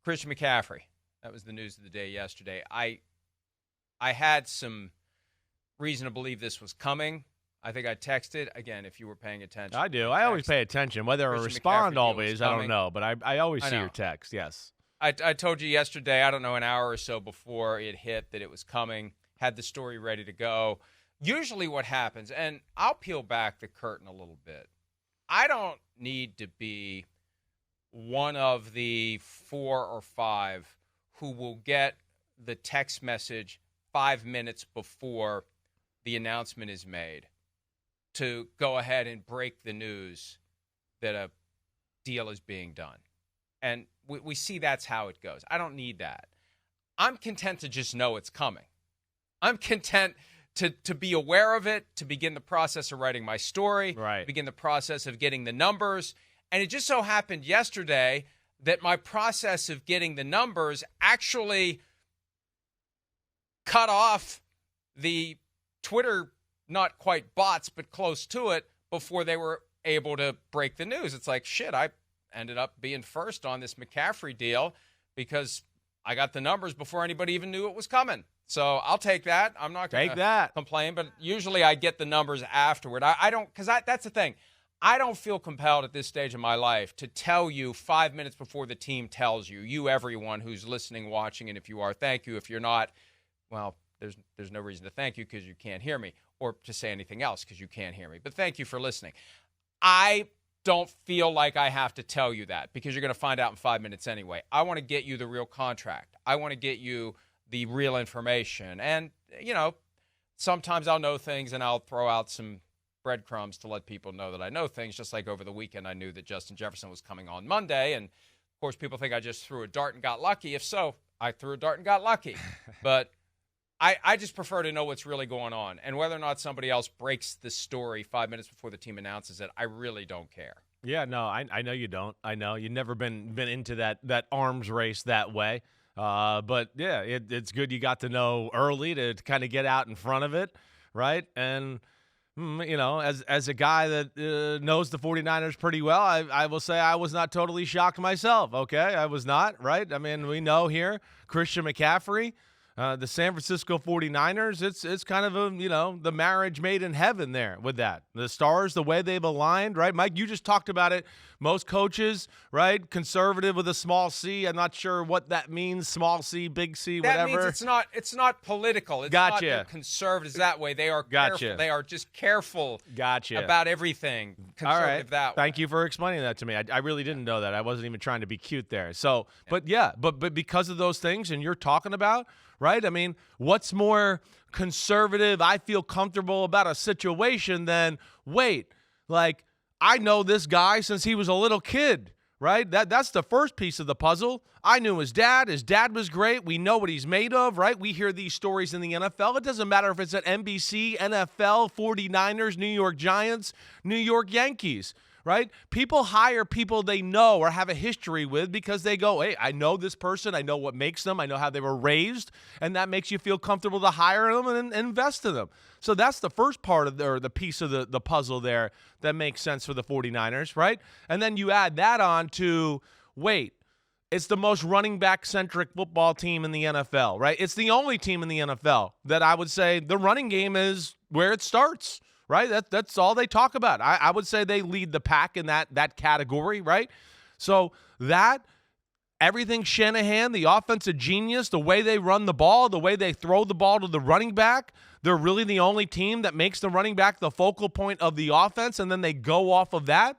Christian McCaffrey. That was the news of the day yesterday. I had some reason to believe this was coming. I think I texted, again, if you were paying attention. I do. I always pay attention. Whether I respond always, I don't know. But I always see your text, yes. I told you yesterday, I don't know, an hour or so before it hit that it was coming, had the story ready to go. Usually what happens, and I'll peel back the curtain a little bit, I don't need to be one of the 4 or 5 who will get the text message 5 minutes before the announcement is made to go ahead and break the news that a deal is being done. And we see that's how it goes. I don't need that. I'm content to just know it's coming. I'm content to be aware of it, to begin the process of writing my story, begin the process of getting the numbers. And it just so happened yesterday that my process of getting the numbers actually cut off the Twitter, not quite bots, but close to it, before they were able to break the news. It's like, shit, I ended up being first on this McCaffrey deal because I got the numbers before anybody even knew it was coming. So I'll take that. I'm not going to complain, but usually I get the numbers afterward. I don't, because that's the thing. I don't feel compelled at this stage of my life to tell you 5 minutes before the team tells you, everyone who's listening, watching, and if you are, thank you. If you're not, well, there's no reason to thank you because you can't hear me, or to say anything else because you can't hear me. But thank you for listening. I don't feel like I have to tell you that because you're going to find out in 5 minutes anyway. I want to get you the real contract. I want to get you the real information. And, sometimes I'll know things and I'll throw out some breadcrumbs to let people know that I know things, just like over the weekend I knew that Justin Jefferson was coming on Monday. And, of course, people think I just threw a dart and got lucky. If so, I threw a dart and got lucky. But I just prefer to know what's really going on. And whether or not somebody else breaks the story 5 minutes before the team announces it, I really don't care. Yeah, no, I know you don't. I know. You've never been into that arms race that way. But, yeah, it's good you got to know early to kind of get out in front of it, right? And, as a guy that knows the 49ers pretty well, I will say I was not totally shocked myself, okay? I was not, right? I mean, we know here, Christian McCaffrey, the San Francisco 49ers, it's kind of the marriage made in heaven there with that. The stars, the way they've aligned, right? Mike, you just talked about it. Most coaches, right? Conservative with a small C. I'm not sure what that means. Small C, big C, whatever. That means it's not political. It's not they're conservatives that way. They are careful. They are just careful about everything. Conservative all right. that way. Thank you for explaining that to me. I really didn't know that. I wasn't even trying to be cute there. So, but yeah, but because of those things and you're talking about, right? I mean, what's more conservative, I feel comfortable about a situation than, I know this guy since he was a little kid, right? That's the first piece of the puzzle. I knew his dad. His dad was great. We know what he's made of, right? We hear these stories in the NFL. It doesn't matter if it's at NBC, NFL, 49ers, New York Giants, New York Yankees. Right? People hire people they know or have a history with because they go, hey, I know this person. I know what makes them. I know how they were raised. And that makes you feel comfortable to hire them and invest in them. So that's the first part of the piece of the puzzle there that makes sense for the 49ers, right? And then you add that on to, it's the most running back-centric football team in the NFL, right? It's the only team in the NFL that I would say the running game is where it starts. Right? That's all they talk about. I would say they lead the pack in that category, right? So everything Shanahan, the offensive genius, the way they run the ball, the way they throw the ball to the running back, they're really the only team that makes the running back the focal point of the offense, and then they go off of that.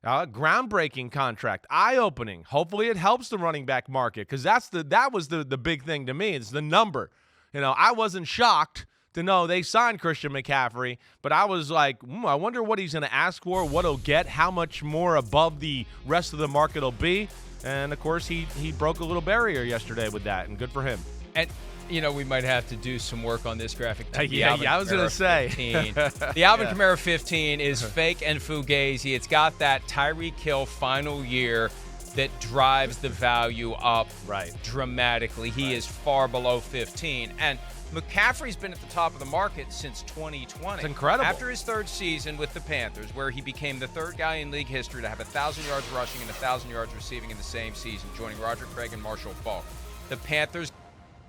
Groundbreaking contract, eye-opening. Hopefully it helps the running back market because that was the big thing to me. It's the number. I wasn't shocked to know they signed Christian McCaffrey, but I was like, I wonder what he's going to ask for, what he'll get, how much more above the rest of the market will be. And, of course, he broke a little barrier yesterday with that, and good for him. And, we might have to do some work on this graphic. Yeah, I was going to say. The Alvin Kamara 15 is fake and fugazi. It's got that Tyreek Hill final year that drives the value up Right. dramatically. He is far below 15. And McCaffrey's been at the top of the market since 2020. It's incredible. After his third season with the Panthers, where he became the third guy in league history to have 1,000 yards rushing and 1,000 yards receiving in the same season, joining Roger Craig and Marshall Faulk. The Panthers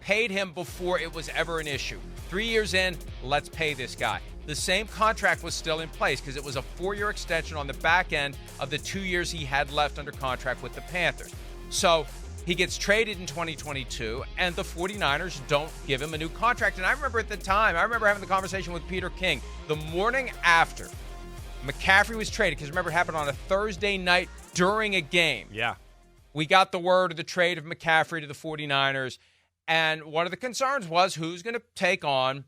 paid him before it was ever an issue. 3 years in, let's pay this guy. The same contract was still in place because it was a 4-year extension on the back end of the 2 years he had left under contract with the Panthers. So he gets traded in 2022, and the 49ers don't give him a new contract. And I remember at the time, having the conversation with Peter King the morning after McCaffrey was traded, because remember, it happened on a Thursday night during a game. Yeah. We got the word of the trade of McCaffrey to the 49ers, and one of the concerns was who's going to take on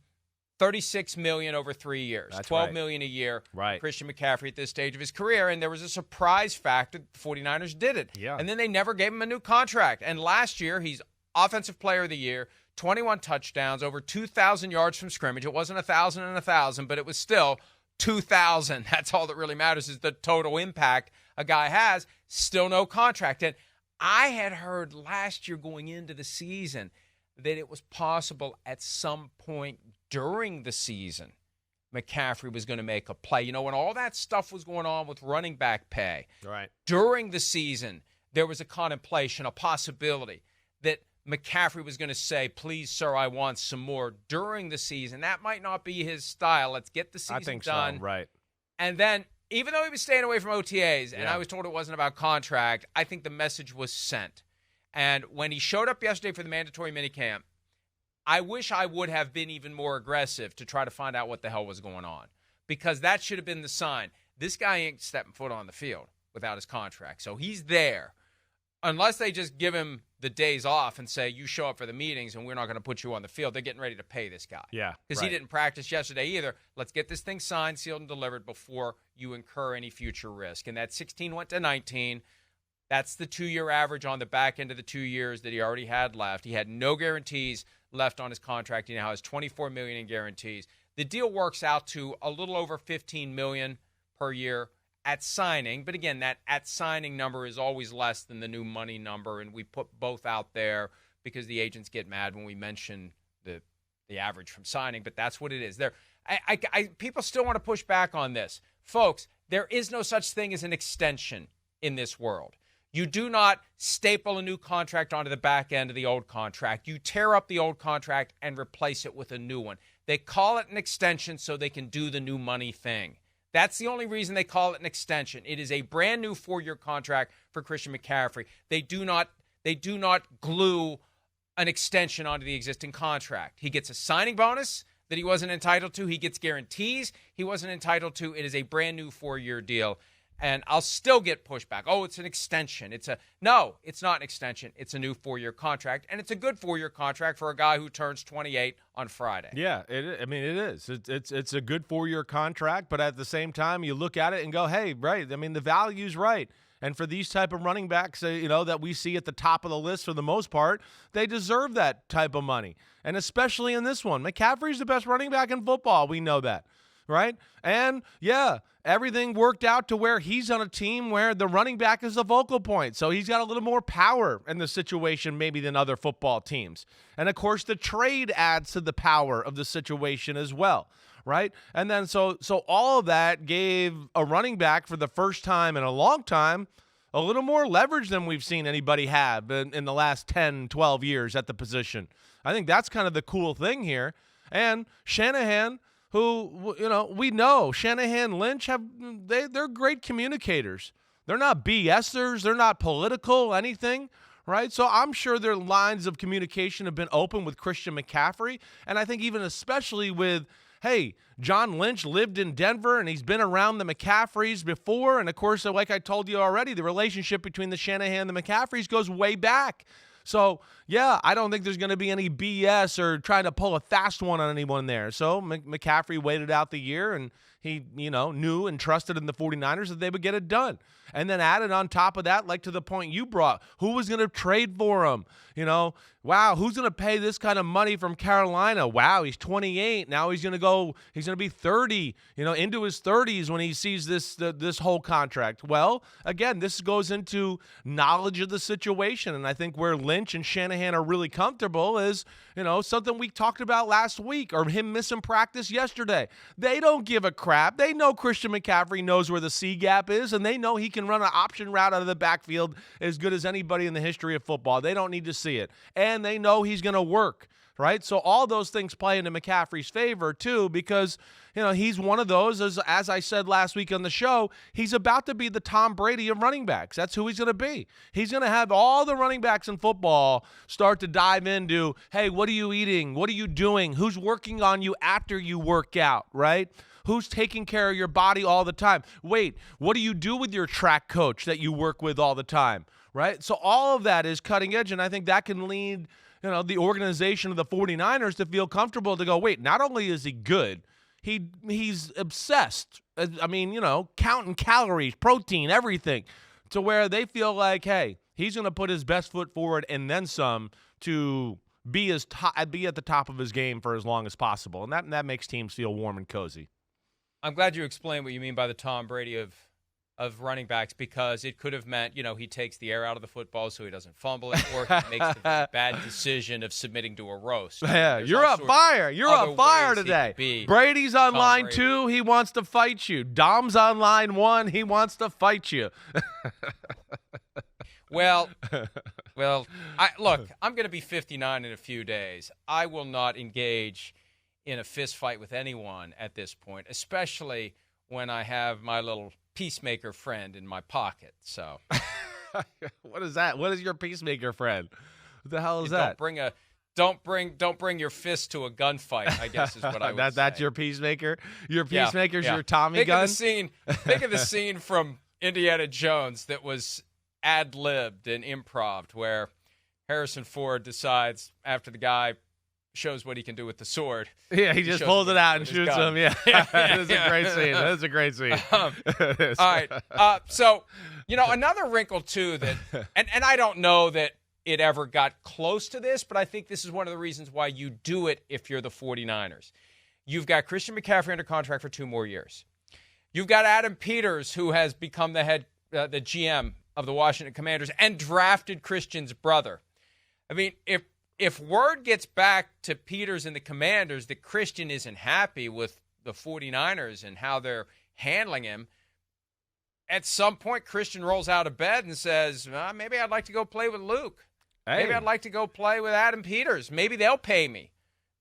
$36 million over 3 years, That's $12 right. million a year. Right. Christian McCaffrey at this stage of his career, and there was a surprise factor. The 49ers did it. Yeah. And then they never gave him a new contract. And last year, he's Offensive Player of the Year, 21 touchdowns, over 2,000 yards from scrimmage. It wasn't 1,000 and 1,000, but it was still 2,000. That's all that really matters, is the total impact a guy has. Still no contract. And I had heard last year going into the season that it was possible at some point during the season McCaffrey was going to make a play. You know, when all that stuff was going on with running back pay, Right. during the season, there was a contemplation, a possibility that McCaffrey was going to say, please, sir, I want some more during the season. That might not be his style. Let's get the season I think done. so. Right. And then, even though he was staying away from OTAs, and Yeah. I was told it wasn't about contract, I think the message was sent. And when he showed up yesterday for the mandatory minicamp, I wish I would have been even more aggressive to try to find out what the hell was going on, because that should have been the sign. This guy ain't stepping foot on the field without his contract. So he's there. Unless they just give him the days off and say, you show up for the meetings and we're not going to put you on the field, they're getting ready to pay this guy. Yeah. Because right. he didn't practice yesterday either. Let's get this thing signed, sealed, and delivered before you incur any future risk. And that 16 went to 19. That's the 2-year average on the back end of the 2 years that he already had left. He had no guarantees left on his contract. He now has $24 million in guarantees. The deal works out to a little over $15 million per year at signing. But again, that at signing number is always less than the new money number, and we put both out there because the agents get mad when we mention the average from signing. But that's what it is. People still want to push back on this. Folks, there is no such thing as an extension in this world. You do not staple a new contract onto the back end of the old contract. You tear up the old contract and replace it with a new one. They call it an extension so they can do the new money thing. That's the only reason they call it an extension. It is a brand new 4-year contract for Christian McCaffrey. They do not glue an extension onto the existing contract. He gets a signing bonus that he wasn't entitled to. He gets guarantees he wasn't entitled to. It is a brand new 4-year deal. And I'll still get pushback. Oh, it's an extension. No, it's not an extension. It's a new 4-year contract, and it's a good 4-year contract for a guy who turns 28 on Friday. Yeah, it is. It's a good 4-year contract, but at the same time, you look at it and go, hey, right. I mean, the value's right. And for these type of running backs, that we see at the top of the list for the most part, they deserve that type of money. And especially in this one, McCaffrey's the best running back in football. We know that. Right? And, yeah, everything worked out to where he's on a team where the running back is the focal point. So he's got a little more power in the situation maybe than other football teams. And, of course, the trade adds to the power of the situation as well. Right? And then so all of that gave a running back for the first time in a long time a little more leverage than we've seen anybody have in the last 10, 12 years at the position. I think that's kind of the cool thing here. And Shanahan, who, we know Shanahan, Lynch, they're great communicators. They're not BSers. They're not political, anything, right? So I'm sure their lines of communication have been open with Christian McCaffrey. And I think even especially with, hey, John Lynch lived in Denver and he's been around the McCaffreys before. And, of course, like I told you already, the relationship between the Shanahan and the McCaffreys goes way back. So, yeah, I don't think there's going to be any BS or trying to pull a fast one on anyone there. So McCaffrey waited out the year, and he knew and trusted in the 49ers that they would get it done. And then added on top of that, like to the point you brought, who was going to trade for him? Wow, who's going to pay this kind of money from Carolina? Wow, he's 28. Now he's going to be 30, into his 30s when he sees this whole contract. Well, again, this goes into knowledge of the situation. And I think where Lynch and Shanahan are really comfortable is, something we talked about last week or him missing practice yesterday. They don't give a crap. They know Christian McCaffrey knows where the C gap is, and they know he can run an option route out of the backfield as good as anybody in the history of football. They don't need to see it. And they know he's going to work, right? So all those things play into McCaffrey's favor too, because he's one of those, as I said last week on the show, he's about to be the Tom Brady of running backs. That's who he's going to be. He's going to have all the running backs in football start to dive into, hey, what are you eating? What are you doing? Who's working on you after you work out, right? Who's taking care of your body all the time? Wait, what do you do with your track coach that you work with all the time, right? So all of that is cutting edge, and I think that can lead the organization of the 49ers to feel comfortable to go, wait, not only is he good, he's obsessed. I mean, counting calories, protein, everything, to where they feel like, hey, he's going to put his best foot forward and then some to be at the top of his game for as long as possible. And that makes teams feel warm and cozy. I'm glad you explained what you mean by the Tom Brady of running backs, because it could have meant, he takes the air out of the football so he doesn't fumble it, or he makes the bad decision of submitting to a roast. Yeah, you're on fire. You're on fire today. Brady's on line 2. He wants to fight you. Dom's on line 1. He wants to fight you. Well, look, I'm going to be 59 in a few days. I will not engage in a fist fight with anyone at this point, especially when I have my little peacemaker friend in my pocket. So, what is that? What is your peacemaker friend? What the hell is that? Don't bring your fist to a gunfight, I guess is what I would say. That's your peacemaker? Your peacemaker's your Tommy gun? Think of the scene from Indiana Jones that was ad-libbed and improv, where Harrison Ford decides after the guy shows what he can do with the sword. Yeah, he just pulls it out and shoots him. Yeah, that is a great scene. That is a great scene. All right. So, another wrinkle, too, that, and I don't know that it ever got close to this, but I think this is one of the reasons why you do it if you're the 49ers. You've got Christian McCaffrey under contract for 2 more years. You've got Adam Peters, who has become the GM of the Washington Commanders and drafted Christian's brother. I mean, if word gets back to Peters and the Commanders that Christian isn't happy with the 49ers and how they're handling him, at some point Christian rolls out of bed and says, maybe I'd like to go play with Luke. Hey. Maybe I'd like to go play with Adam Peters. Maybe they'll pay me.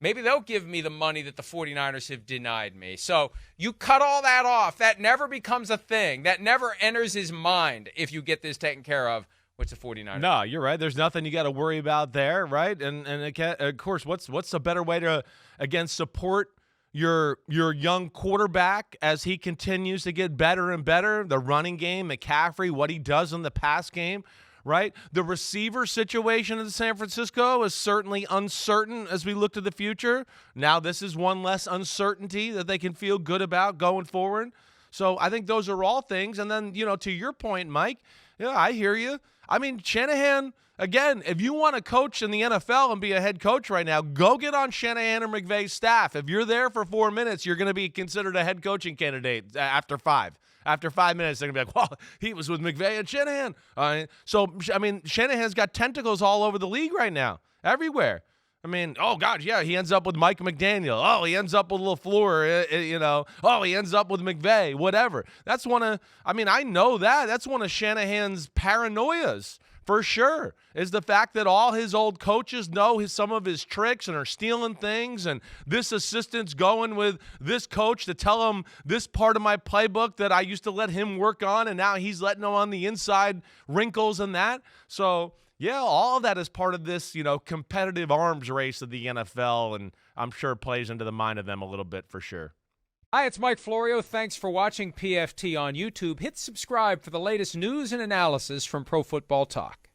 Maybe they'll give me the money that the 49ers have denied me. So you cut all that off. That never becomes a thing. That never enters his mind if you get this taken care of. What's the 49ers? No, you're right. There's nothing you got to worry about there, right? And of course, what's a better way to, again, support your young quarterback as he continues to get better and better? The running game, McCaffrey, what he does in the pass game, right? The receiver situation in San Francisco is certainly uncertain as we look to the future. Now this is one less uncertainty that they can feel good about going forward. So I think those are all things. And then, to your point, Mike, yeah, I hear you. I mean, Shanahan, again, if you want to coach in the NFL and be a head coach right now, go get on Shanahan or McVay's staff. If you're there for 4 minutes, you're going to be considered a head coaching candidate after 5. After 5 minutes, they're going to be like, well, he was with McVay and Shanahan. So, I mean, Shanahan's got tentacles all over the league right now, everywhere. I mean, oh, God, yeah, he ends up with Mike McDaniel. Oh, he ends up with LaFleur, Oh, he ends up with McVay, whatever. That's I know that. That's one of Shanahan's paranoias, for sure, is the fact that all his old coaches know some of his tricks and are stealing things, and this assistant's going with this coach to tell him this part of my playbook that I used to let him work on, and now he's letting him on the inside wrinkles and that. So, yeah, all of that is part of this, competitive arms race of the NFL, and I'm sure it plays into the mind of them a little bit for sure. Hi, it's Mike Florio. Thanks for watching PFT on YouTube. Hit subscribe for the latest news and analysis from Pro Football Talk.